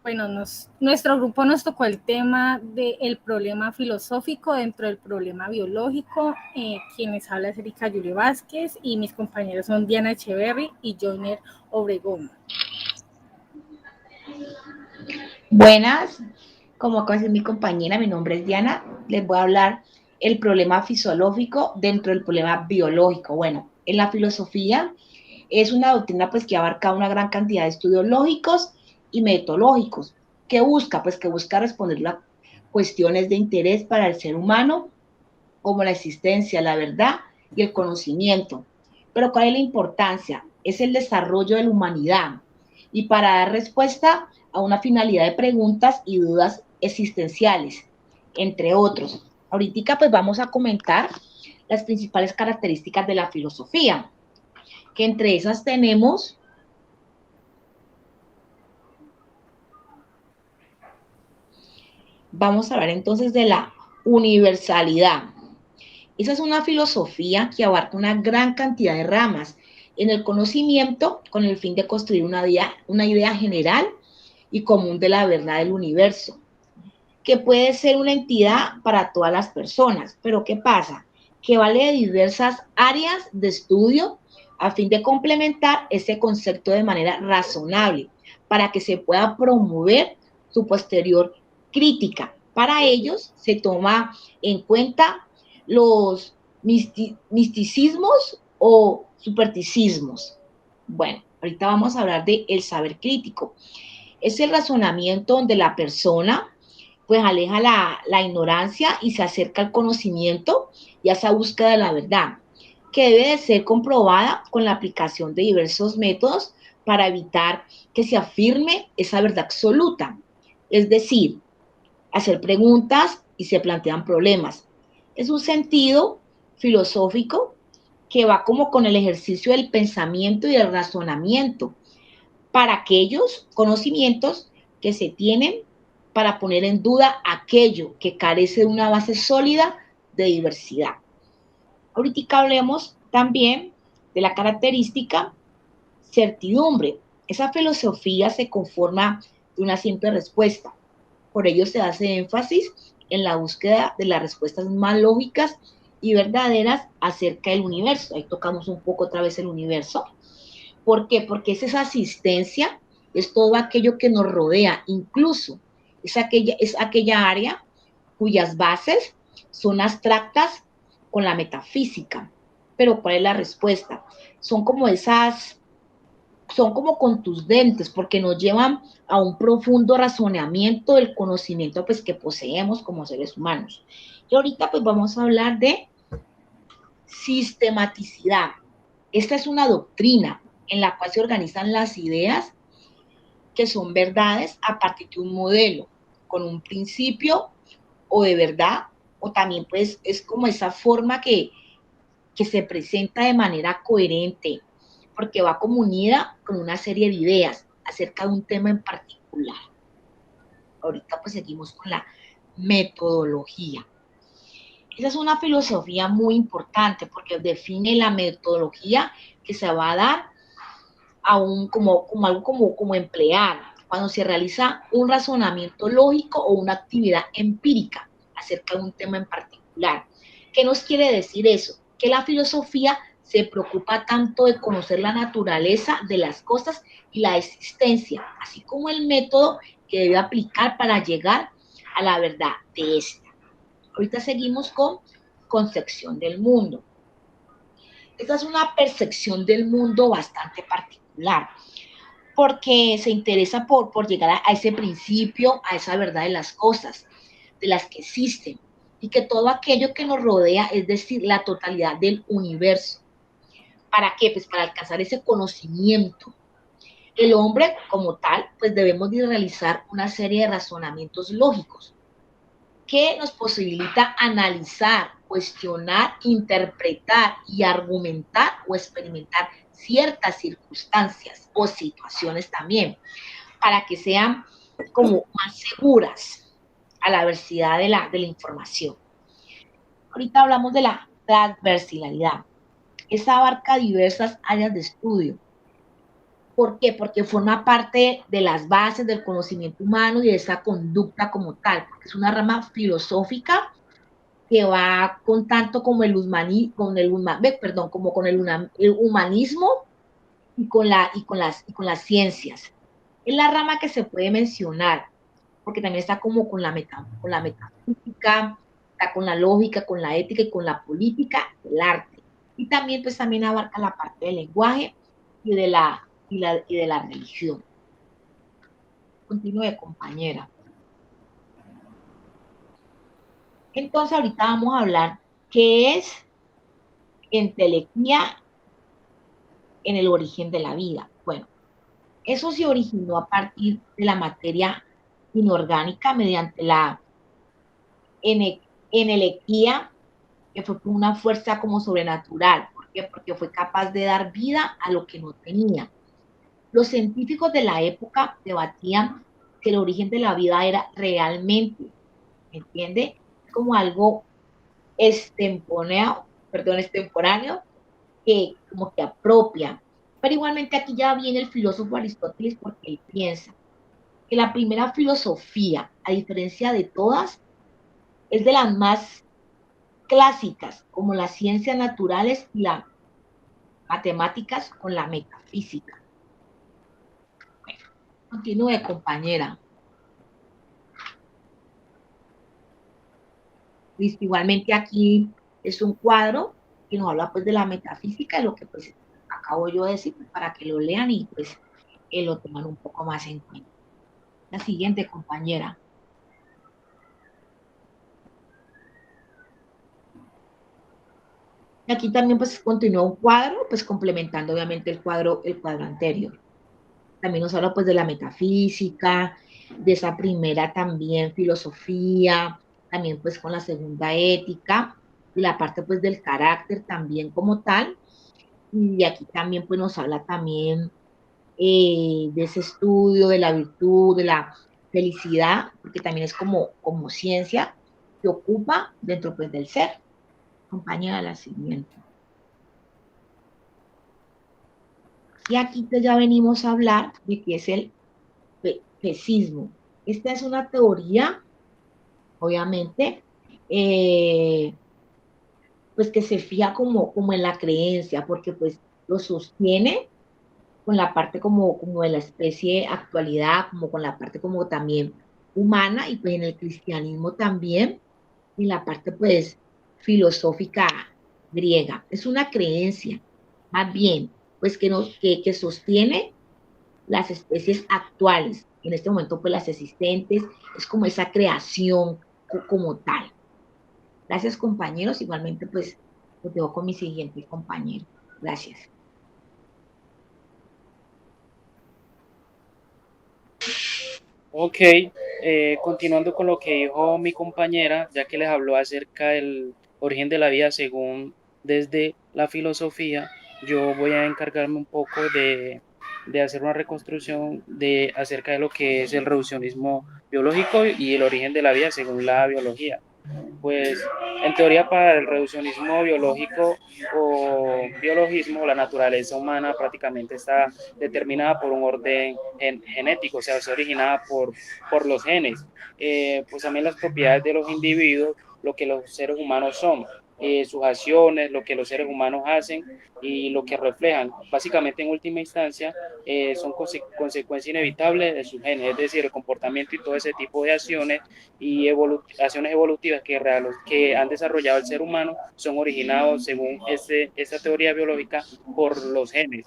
Bueno, nuestro grupo nos tocó el tema del problema filosófico dentro del problema biológico. Quienes habla es Erika Yuri Vázquez y mis compañeros son Diana Echeverry y Joyner Obregón. Buenas, como acaba de decir mi compañera, mi nombre es Diana, les voy a hablar el problema fisiológico dentro del problema biológico. Bueno, en la filosofía es una doctrina pues que abarca una gran cantidad de estudios lógicos y metodológicos. ¿Qué busca? Pues que busca responder a cuestiones de interés para el ser humano, como la existencia, la verdad y el conocimiento. Pero ¿cuál es la importancia? Es el desarrollo de la humanidad y para dar respuesta a una finalidad de preguntas y dudas existenciales, entre otros. Ahorita pues vamos a comentar las principales características de la filosofía, que entre esas tenemos vamos a hablar entonces de la universalidad. Esa es una filosofía que abarca una gran cantidad de ramas en el conocimiento con el fin de construir una idea general y común de la verdad del universo, que puede ser una entidad para todas las personas. Pero ¿qué pasa? Que vale de diversas áreas de estudio a fin de complementar ese concepto de manera razonable para que se pueda promover su posterior crítica. Para ellos se toma en cuenta los misticismos o supersticismos. Bueno, ahorita vamos a hablar de el saber crítico. Es el razonamiento donde la persona pues aleja la ignorancia y se acerca al conocimiento y a esa búsqueda de la verdad, que debe de ser comprobada con la aplicación de diversos métodos para evitar que se afirme esa verdad absoluta. Es decir, hacer preguntas y se plantean problemas. Es un sentido filosófico que va como con el ejercicio del pensamiento y del razonamiento para aquellos conocimientos que se tienen para poner en duda aquello que carece de una base sólida de diversidad. Ahorita hablemos también de la característica certidumbre. Esa filosofía se conforma de una simple respuesta. Por ello se hace énfasis en la búsqueda de las respuestas más lógicas y verdaderas acerca del universo. Ahí tocamos un poco otra vez el universo. ¿Por qué? Porque es esa asistencia, es todo aquello que nos rodea, incluso es aquella área cuyas bases son abstractas con la metafísica. Pero ¿cuál es la respuesta? Son como esas, son como contundentes porque nos llevan a un profundo razonamiento del conocimiento pues, que poseemos como seres humanos. Y ahorita pues vamos a hablar de sistematicidad. Esta es una doctrina en la cual se organizan las ideas que son verdades a partir de un modelo, con un principio o de verdad, o también pues es como esa forma que se presenta de manera coherente, porque va como unida con una serie de ideas acerca de un tema en particular. Ahorita pues seguimos con la metodología. Esa es una filosofía muy importante porque define la metodología que se va a dar a como algo como emplear cuando se realiza un razonamiento lógico o una actividad empírica acerca de un tema en particular. ¿Qué nos quiere decir eso? Que la filosofía se preocupa tanto de conocer la naturaleza de las cosas y la existencia, así como el método que debe aplicar para llegar a la verdad de esta. Ahorita seguimos con concepción del mundo. Esta es una percepción del mundo bastante particular, porque se interesa por llegar a ese principio, a esa verdad de las cosas, de las que existen, y que todo aquello que nos rodea, es decir, la totalidad del universo. ¿Para qué? Pues para alcanzar ese conocimiento. El hombre, como tal, pues debemos de realizar una serie de razonamientos lógicos que nos posibilita analizar, cuestionar, interpretar y argumentar o experimentar ciertas circunstancias o situaciones también, para que sean como más seguras a la veracidad de la información. Ahorita hablamos de la transversalidad. Esa abarca diversas áreas de estudio. ¿Por qué? Porque forma parte de las bases del conocimiento humano y de esa conducta como tal, porque es una rama filosófica que va con tanto como como con el humanismo y con las ciencias. Es la rama que se puede mencionar, porque también está como con la metafísica, está con la lógica, con la ética y con la política, el arte. Y también, pues también abarca la parte del lenguaje y y de la religión. Continúe, compañera. Entonces, ahorita vamos a hablar qué es entelequia en el origen de la vida. Bueno, eso se originó a partir de la materia inorgánica mediante la enelequía, que fue una fuerza como sobrenatural. ¿Por qué? Porque fue capaz de dar vida a lo que no tenía. Los científicos de la época debatían que el origen de la vida era realmente, ¿me entiende? Como algo extemporáneo, que como que apropia. Pero igualmente aquí ya viene el filósofo Aristóteles porque él piensa que la primera filosofía, a diferencia de todas, es de las más clásicas, como las ciencias naturales y las matemáticas con la metafísica. Bueno, continúe, compañera. Listo, igualmente aquí es un cuadro que nos habla pues de la metafísica, de lo que pues acabo yo de decir, pues, para que lo lean y pues lo toman un poco más en cuenta. La siguiente, compañera. Y aquí también pues continúa un cuadro, pues complementando obviamente el cuadro anterior. También nos habla pues de la metafísica, de esa primera también filosofía, también pues con la segunda ética, y la parte pues del carácter también como tal. Y aquí también pues nos habla también de ese estudio, de la virtud, de la felicidad, porque también es como ciencia que ocupa dentro pues del ser. Compañera, la siguiente. Y aquí pues ya venimos a hablar de qué es el pesismo. Esta es una teoría, obviamente, eh, pues que se fija como en la creencia, porque pues lo sostiene con la parte como de la especie actualidad, como con la parte como también humana, y pues en el cristianismo también, y la parte pues filosófica griega. Es una creencia, más bien, pues que sostiene las especies actuales, en este momento pues las existentes, es como esa creación como tal. Gracias, compañeros. Igualmente pues los dejo con mi siguiente compañero. Gracias. Ok, continuando con lo que dijo mi compañera, ya que les habló acerca del origen de la vida según desde la filosofía, yo voy a encargarme un poco de hacer una reconstrucción acerca de lo que es el reduccionismo biológico y el origen de la vida según la biología. Pues en teoría para el reduccionismo biológico o biologismo, la naturaleza humana prácticamente está determinada por un orden genético, o sea, es originada por los genes. Pues también las propiedades de los individuos, lo que los seres humanos son, sus acciones, lo que los seres humanos hacen y lo que reflejan. Básicamente, en última instancia, son consecuencias inevitables de sus genes, es decir, el comportamiento y todo ese tipo de acciones y acciones evolutivas que han desarrollado el ser humano son originados, según esta teoría biológica, por los genes.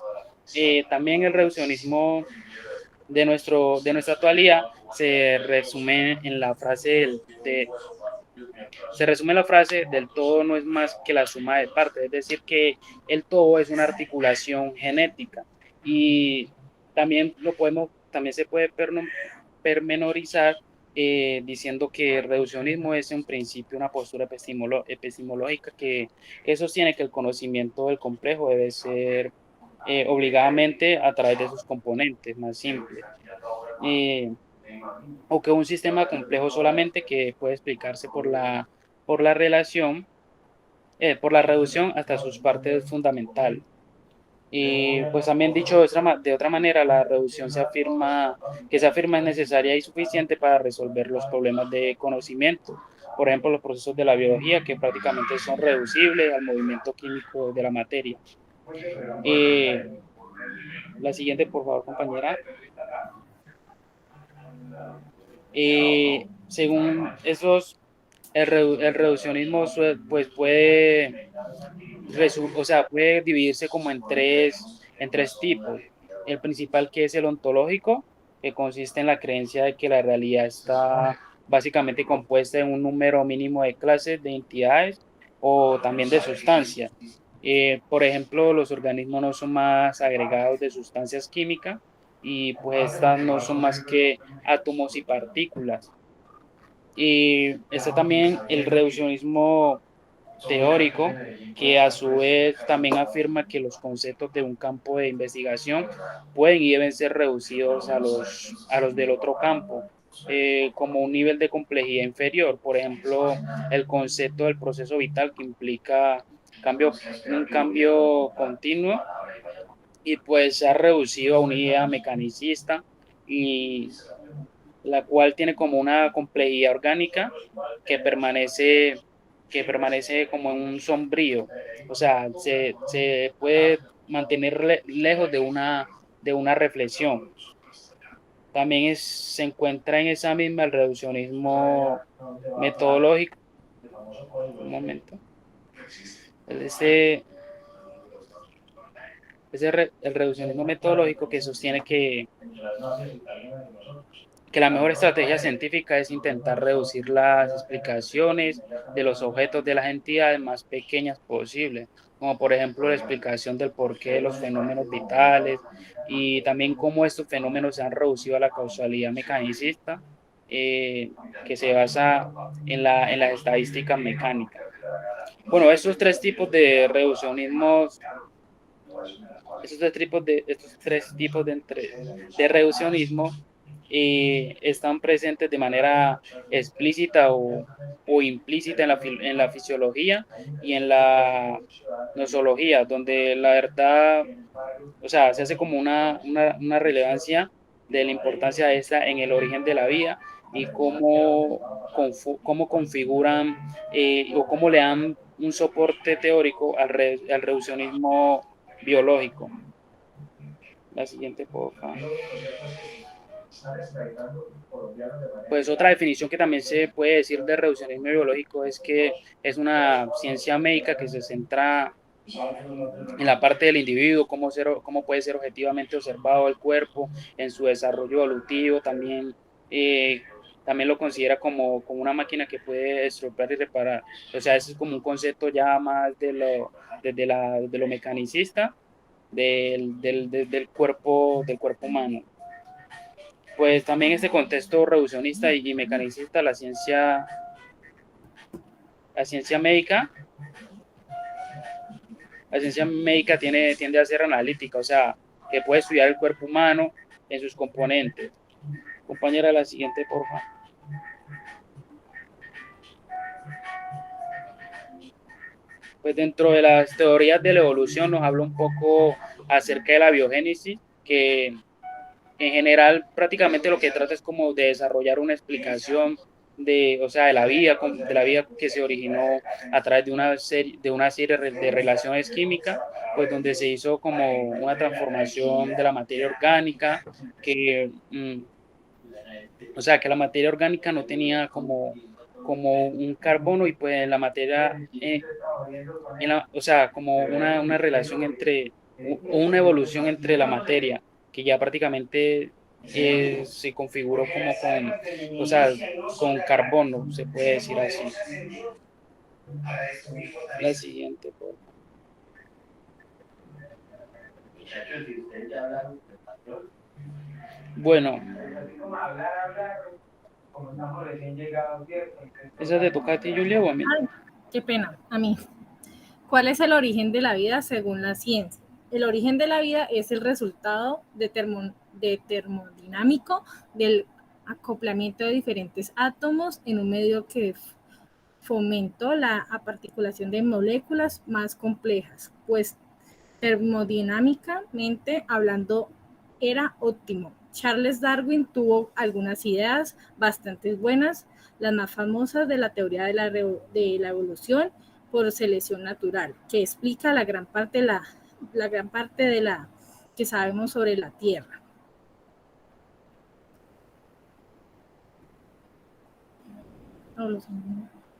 También el reduccionismo de nuestra actualidad se resume en la frase se resume la frase del todo no es más que la suma de partes, es decir, que el todo es una articulación genética y también se puede permenorizar diciendo que el reduccionismo es en principio una postura epistemológica que sostiene que el conocimiento del complejo debe ser obligadamente a través de sus componentes más simples. O que un sistema complejo solamente que puede explicarse por la relación, por la reducción hasta sus partes fundamentales. Y pues también dicho de otra manera, la reducción se afirma es necesaria y suficiente para resolver los problemas de conocimiento. Por ejemplo, los procesos de la biología que prácticamente son reducibles al movimiento químico de la materia. La siguiente, por favor, compañera. Según esos, el reduccionismo pues puede dividirse como en tres tipos. El principal, que es el ontológico, que consiste en la creencia de que la realidad está básicamente compuesta de un número mínimo de clases, de entidades o también de sustancias. Por ejemplo, los organismos no son más agregados de sustancias químicas y pues estas no son más que átomos y partículas. Y está también el reduccionismo teórico, que a su vez también afirma que los conceptos de un campo de investigación pueden y deben ser reducidos a los del otro campo, como un nivel de complejidad inferior. Por ejemplo, el concepto del proceso vital, que implica un cambio continuo, y pues se ha reducido a una idea mecanicista, y la cual tiene como una complejidad orgánica que permanece, que permanece como en un sombrío. O sea, se puede mantener lejos de una reflexión. También se encuentra en esa misma el reduccionismo metodológico. Un momento. El reduccionismo metodológico, que sostiene que la mejor estrategia científica es intentar reducir las explicaciones de los objetos de las entidades más pequeñas posibles, como por ejemplo la explicación del porqué de los fenómenos vitales, y también cómo estos fenómenos se han reducido a la causalidad mecanicista, que se basa en las estadísticas mecánicas. Bueno, estos tres tipos de reduccionismo están presentes de manera explícita o implícita en la fisiología y en la nosología, donde la verdad, o sea, se hace como una relevancia de la importancia de esta en el origen de la vida y cómo configuran o cómo le dan un soporte teórico al reduccionismo biológico. La siguiente, por favor. Pues otra definición que también se puede decir de reduccionismo biológico es que es una ciencia médica que se centra en la parte del individuo, cómo puede ser objetivamente observado el cuerpo en su desarrollo evolutivo. También lo considera como una máquina que puede estropear y reparar. O sea, ese es como un concepto ya más de lo mecanicista del cuerpo humano. Pues también este contexto reduccionista y mecanicista, la ciencia médica, tiende a ser analítica, o sea, que puede estudiar el cuerpo humano en sus componentes. Compañera, la siguiente, por favor. Pues dentro de las teorías de la evolución nos habla un poco acerca de la biogénesis, que en general prácticamente lo que trata es como de desarrollar una explicación de la vida que se originó a través de una serie de relaciones químicas, pues donde se hizo como una transformación de la materia orgánica, que que la materia orgánica no tenía como un carbono, y pues en la materia, como una relación una evolución entre la materia, que ya prácticamente se configuró como con carbono, se puede decir así. La siguiente, por favor. Bueno, ¿esa te toca a ti, Julia, o a mí? Ay, qué pena, a mí. ¿Cuál es el origen de la vida según la ciencia? El origen de la vida es el resultado termodinámico del acoplamiento de diferentes átomos en un medio que fomentó la aparticulación de moléculas más complejas, pues termodinámicamente hablando era óptimo. Charles Darwin tuvo algunas ideas bastante buenas, las más famosas de la teoría de la evolución por selección natural, que explica la gran parte de la que sabemos sobre la Tierra.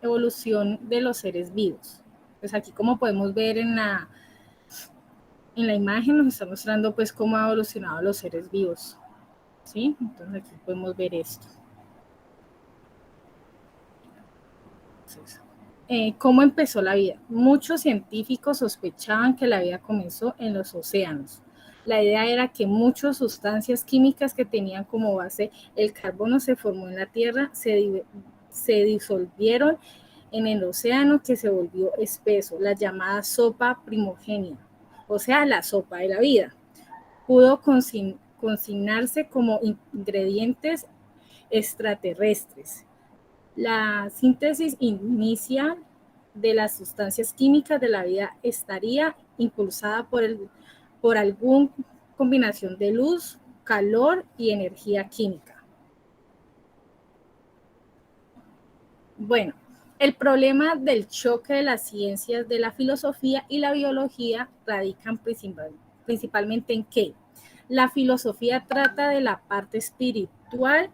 Evolución de los seres vivos. Pues aquí, como podemos ver en la imagen, nos está mostrando pues cómo ha evolucionado los seres vivos, ¿sí? Entonces aquí podemos ver esto. Entonces, ¿cómo empezó la vida? Muchos científicos sospechaban que la vida comenzó en los océanos. La idea era que muchas sustancias químicas que tenían como base el carbono se formó en la Tierra, se disolvieron en el océano, que se volvió espeso, la llamada sopa primogénita, o sea, la sopa de la vida. Pudo consignarse como ingredientes extraterrestres. La síntesis inicial de las sustancias químicas de la vida estaría impulsada por alguna combinación de luz, calor y energía química. Bueno, el problema del choque de las ciencias de la filosofía y la biología radican principalmente en que la filosofía trata de la parte espiritual,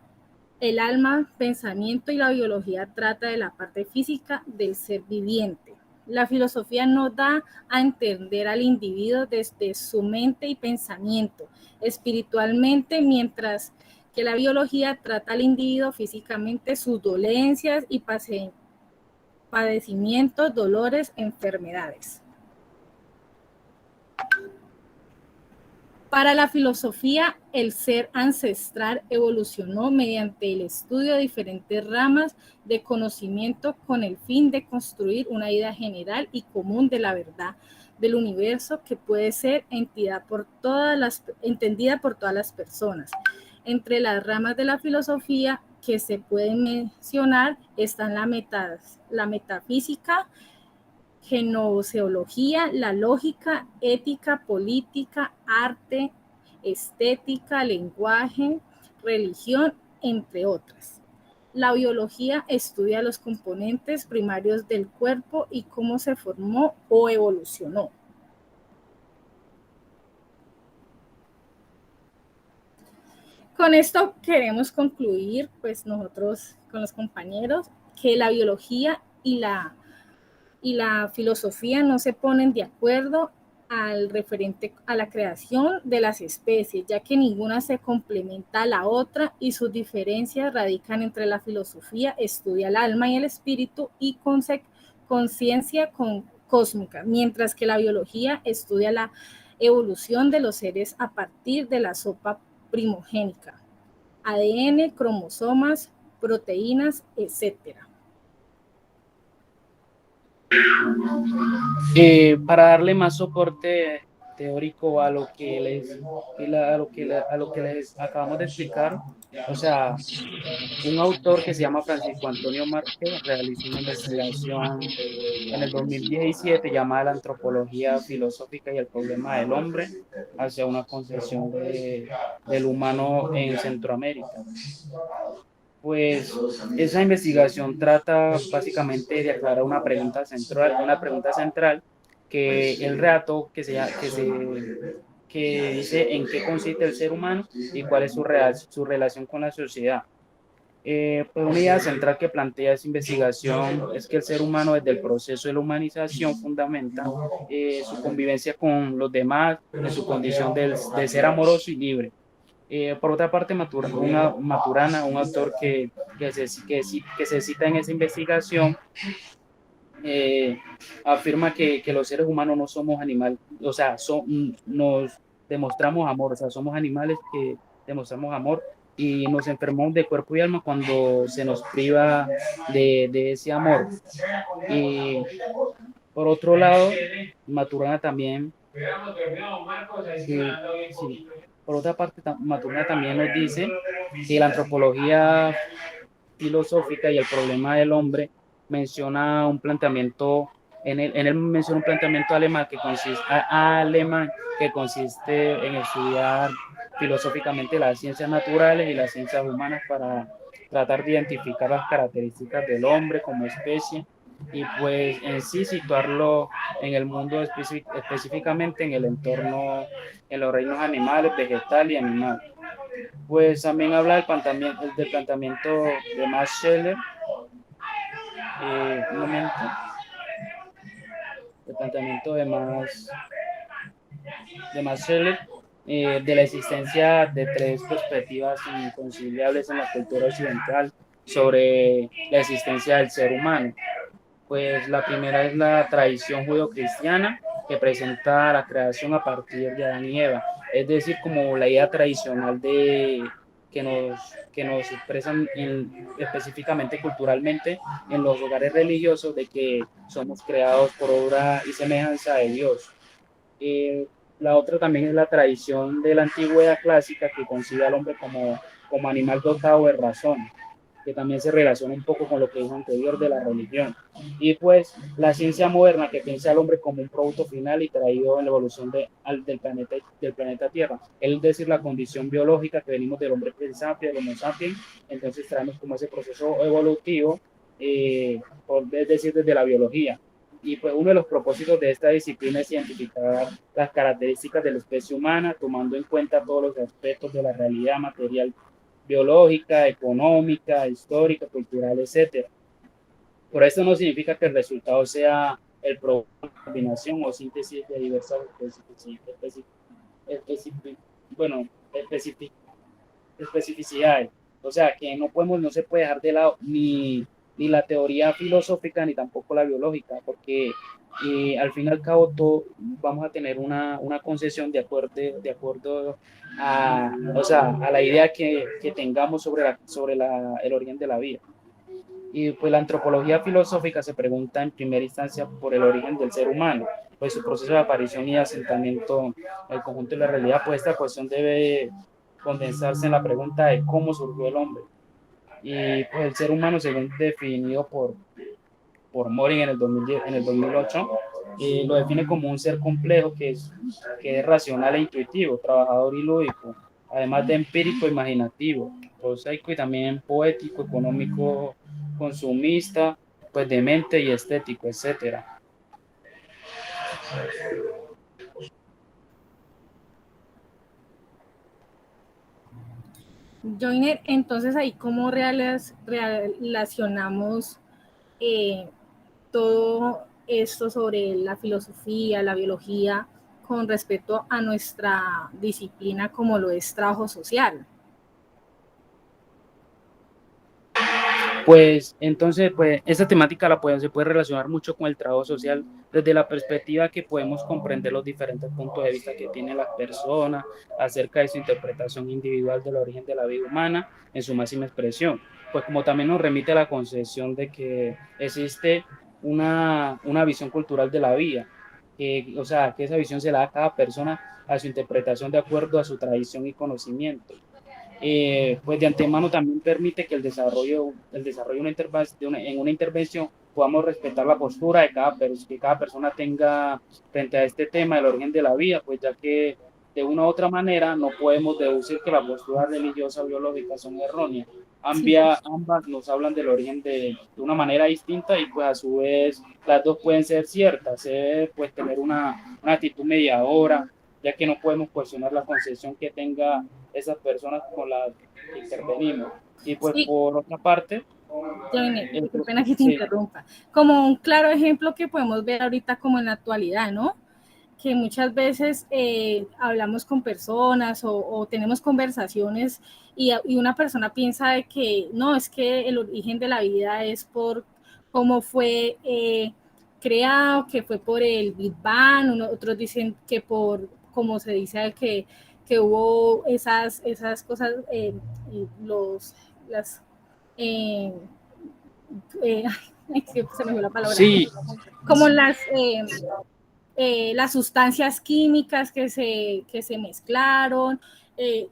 el alma, pensamiento, y la biología trata de la parte física del ser viviente. La filosofía no da a entender al individuo desde su mente y pensamiento espiritualmente, mientras que la biología trata al individuo físicamente, sus dolencias y padecimientos, dolores, enfermedades. Para la filosofía, el ser ancestral evolucionó mediante el estudio de diferentes ramas de conocimiento con el fin de construir una idea general y común de la verdad del universo que puede ser entendida por todas las personas. Entre las ramas de la filosofía que se pueden mencionar están la metafísica, gnoseología, la lógica, ética, política, arte, estética, lenguaje, religión, entre otras. La biología estudia los componentes primarios del cuerpo y cómo se formó o evolucionó. Con esto queremos concluir, pues nosotros con los compañeros, que la biología y la filosofía no se ponen de acuerdo al referente a la creación de las especies, ya que ninguna se complementa a la otra y sus diferencias radican entre la filosofía estudia el alma y el espíritu y conciencia cósmica, mientras que la biología estudia la evolución de los seres a partir de la sopa primogénica, ADN, cromosomas, proteínas, etcétera. Para darle más soporte teórico a lo que les acabamos de explicar, o sea, un autor que se llama Francisco Antonio Márquez realizó una investigación en el 2017 llamada La antropología filosófica y el problema del hombre hacia una concepción del humano en Centroamérica. Pues esa investigación trata básicamente de aclarar una pregunta central que el relato que dice en qué consiste el ser humano y cuál es su relación con la sociedad. Pues una idea central que plantea esa investigación es que el ser humano desde el proceso de la humanización fundamenta su convivencia con los demás en su condición de ser amoroso y libre. Por otra parte, Maturana, un autor que se cita en esa investigación, afirma que los seres humanos no somos animales, o sea, nos demostramos amor, o sea, somos animales que demostramos amor y nos enfermamos de cuerpo y alma cuando se nos priva de ese amor. Y por otro lado, Maturana también Sí. Por otra parte, Maturana también nos dice que la antropología filosófica y el problema del hombre menciona un planteamiento, en él menciona un planteamiento alemán que consiste en estudiar filosóficamente las ciencias naturales y las ciencias humanas para tratar de identificar las características del hombre como especie y pues en sí situarlo en el mundo específicamente en el entorno, en los reinos animales, vegetal y animal. Pues también habla del planteamiento de Max Scheler, un momento, el planteamiento de Max Scheler, de la existencia de tres perspectivas inconciliables en la cultura occidental sobre la existencia del ser humano. Pues la primera es la tradición judeocristiana que presenta la creación a partir de Adán y Eva, es decir, como la idea tradicional que nos expresan específicamente culturalmente en los hogares religiosos de que somos creados por obra y semejanza de Dios. Eh, la otra también es la tradición de la antigüedad clásica que concibe al hombre como animal dotado de razón, que también se relaciona un poco con lo que dijo anterior de la religión. Y pues la ciencia moderna que piensa al hombre como un producto final y traído en la evolución del planeta Tierra, es decir, la condición biológica que venimos del hombre pensante, del Homo sapiens, entonces traemos como ese proceso evolutivo, es decir, desde la biología. Y pues uno de los propósitos de esta disciplina es identificar las características de la especie humana, tomando en cuenta todos los aspectos de la realidad material biológica, económica, histórica, cultural, etcétera. Por eso no significa que el resultado sea el producto de combinación o síntesis de diversas bueno, especificidades. O sea, que no se puede dejar de lado ni la teoría filosófica ni tampoco la biológica, porque al fin y al cabo vamos a tener una concesión de acuerdo o sea, a la idea que tengamos sobre el origen de la vida. Y pues la antropología filosófica se pregunta en primera instancia por el origen del ser humano, pues su proceso de aparición y asentamiento en el conjunto de la realidad, pues esta cuestión debe condensarse en la pregunta de cómo surgió el hombre. Y pues el ser humano, según definido por Morin en el 2008, lo define como un ser complejo que es racional e intuitivo, trabajador y lúdico, además de empírico e imaginativo, prosaico y también poético, económico, consumista, pues demente y estético, etcétera. Joiner, entonces ahí cómo relacionamos eh, todo esto sobre la filosofía, la biología, con respecto a nuestra disciplina como lo es trabajo social. Pues entonces, pues esta temática se puede relacionar mucho con el trabajo social desde la perspectiva que podemos comprender los diferentes puntos de vista que tienen las personas acerca de su interpretación individual del origen de la vida humana en su máxima expresión. Pues como también nos remite a la concepción de que existe una visión cultural de la vida, o sea, que esa visión se la da a cada persona a su interpretación de acuerdo a su tradición y conocimiento. Pues de antemano también permite que en una intervención podamos respetar la postura que cada persona tenga frente a este tema del origen de la vida, pues ya que de una u otra manera no podemos deducir que las posturas religiosas o biológicas son erróneas. Sí. Ambas nos hablan del origen de una manera distinta y pues a su vez las dos pueden ser ciertas. Se debe pues tener una actitud mediadora, ya que no podemos cuestionar la concepción que tenga esas personas con las que intervenimos. Y pues Sí, por otra parte, Joiner, qué pena que te sí, interrumpa. Como un claro ejemplo que podemos ver ahorita como en la actualidad, ¿no? Que muchas veces hablamos con personas o tenemos conversaciones y una persona piensa de que no, es que el origen de la vida es por cómo fue creado, que fue por el Big Bang, otros dicen que por, como se dice, que hubo esas cosas, las, eh, eh, se me fue la palabra, sí, como las las sustancias químicas que se mezclaron,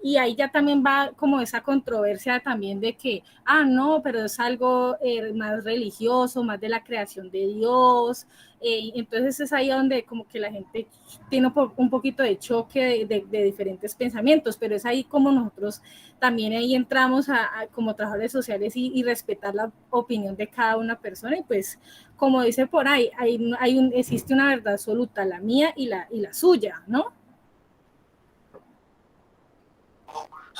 y ahí ya también va como esa controversia también de que, no, pero es algo más religioso, más de la creación de Dios, entonces es ahí donde como que la gente tiene un poquito de choque de diferentes pensamientos, pero es ahí como nosotros también ahí entramos como trabajadores sociales y respetar la opinión de cada una persona, y pues como dice por ahí, existe una verdad absoluta, la mía y la suya, ¿no?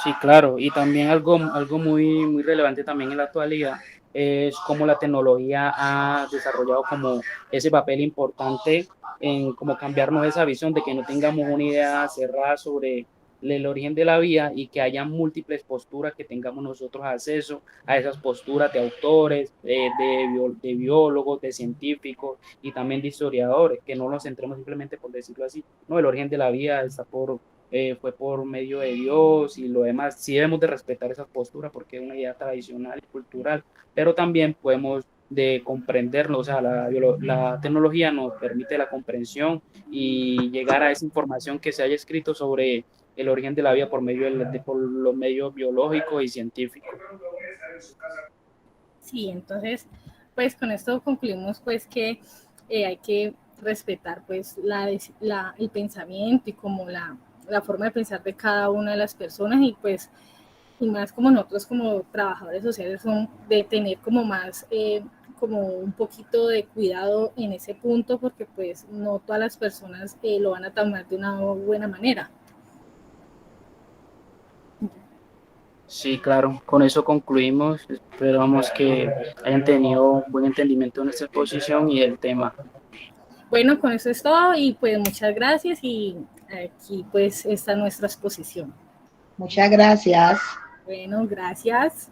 Sí, claro, y también algo muy relevante también en la actualidad es cómo la tecnología ha desarrollado como ese papel importante en como cambiarnos esa visión de que no tengamos una idea cerrada sobre el origen de la vida y que haya múltiples posturas, que tengamos nosotros acceso a esas posturas de autores, de biólogos, de científicos y también de historiadores, que no nos centremos simplemente por decirlo así, no, el origen de la vida está fue por medio de Dios y lo demás. Sí debemos de respetar esa postura porque es una idea tradicional y cultural, pero también podemos de comprenderlo, o sea, la tecnología nos permite la comprensión y llegar a esa información que se haya escrito sobre el origen de la vida por por los medios biológicos y científicos. Sí, entonces, pues con esto concluimos pues que hay que respetar pues el pensamiento y como la forma de pensar de cada una de las personas, y pues y más como nosotros como trabajadores sociales son de tener como más como un poquito de cuidado en ese punto, porque pues no todas las personas lo van a tomar de una buena manera. Sí, claro, con eso concluimos. Esperamos que hayan tenido un buen entendimiento de nuestra exposición y el tema. Bueno, con eso es todo, y pues muchas gracias, y aquí pues está nuestra exposición. Muchas gracias. Bueno, gracias.